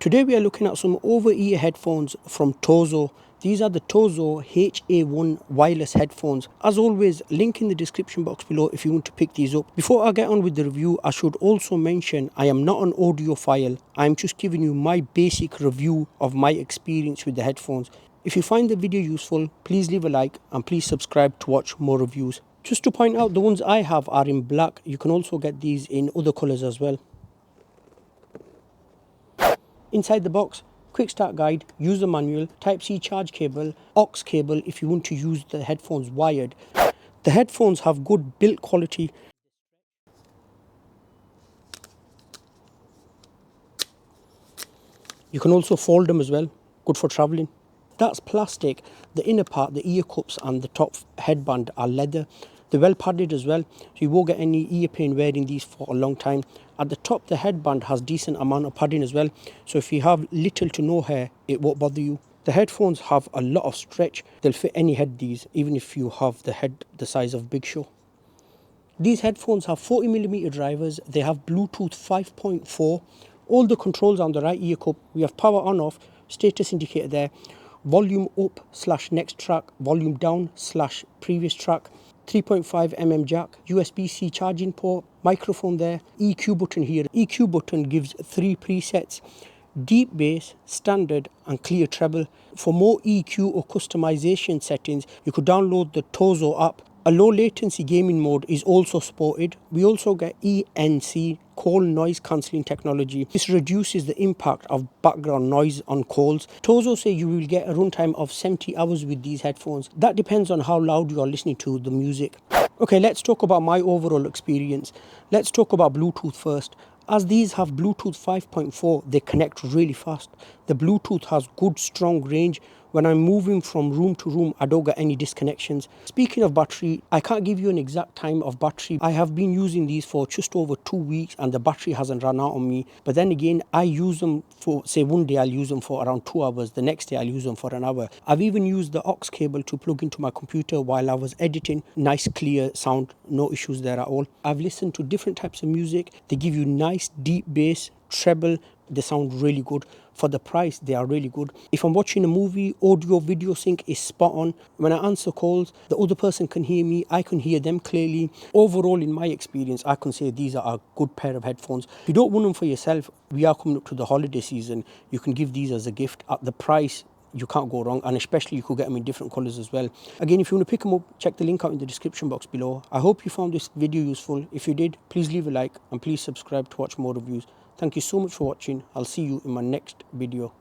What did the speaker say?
Today we are looking at some over-ear headphones from TOZO. These are the TOZO HA1 Wireless headphones. As always, link in the description box below if you want to pick these up. Before I get on with the review, I should also mention I am not an audiophile. I am just giving you my basic review of my experience with the headphones. If you find the video useful, please leave a like and please subscribe to watch more reviews. Just to point out, the ones I have are in black. You can also get these in other colours as well. Inside the box, quick start guide, user manual, Type-C charge cable, aux cable if you want to use the headphones wired. The headphones have good build quality. You can also fold them as well, good for travelling. That's plastic. The inner part, the ear cups and the top headband are leather. They're well padded as well, so you won't get any ear pain wearing these for a long time. At the top, the headband has decent amount of padding as well, so if you have little to no hair, it won't bother you. The headphones have a lot of stretch. They'll fit any head, these, even if you have the head the size of Big Show. These headphones have 40mm drivers. They have Bluetooth 5.4. All the controls are on the right ear cup. We have power on off, status indicator there, volume up / next track, volume down / previous track, 3.5mm jack, USB-C charging port, microphone there, EQ button here. EQ button gives 3 presets: deep bass, standard and clear treble. For more EQ or customization settings, you could download the TOZO app. A low latency gaming mode is also supported. We also get ENC, call noise cancelling technology. This reduces the impact of background noise on calls. TOZO say you will get a runtime of 70 hours with these headphones. That depends on how loud you are listening to the music. Okay, let's talk about my overall experience. Let's talk about Bluetooth first. As these have Bluetooth 5.4, they connect really fast. The Bluetooth has good strong range. When I'm moving from room to room, I don't get any disconnections. Speaking of battery, I can't give you an exact time of battery. I have been using these for just over 2 weeks and the battery hasn't run out on me. But then again, I use them for, say one day I'll use them for around 2 hours. The next day I'll use them for an hour. I've even used the aux cable to plug into my computer while I was editing. Nice clear sound, no issues there at all. I've listened to different types of music. They give you nice deep bass, treble. They sound really good. For the price, they are really good. If I'm watching a movie, audio video sync is spot on. When I answer calls, the other person can hear me, I can hear them clearly. Overall, in my experience, I can say these are a good pair of headphones. If you don't want them for yourself, we are coming up to the holiday season. You can give these as a gift. At the price, you can't go wrong, and especially you could get them in different colors as well. Again, if you want to pick them up, check the link out in the description box below. I hope you found this video useful. If you did, please leave a like and please subscribe to watch more reviews. Thank you so much for watching. I'll see you in my next video.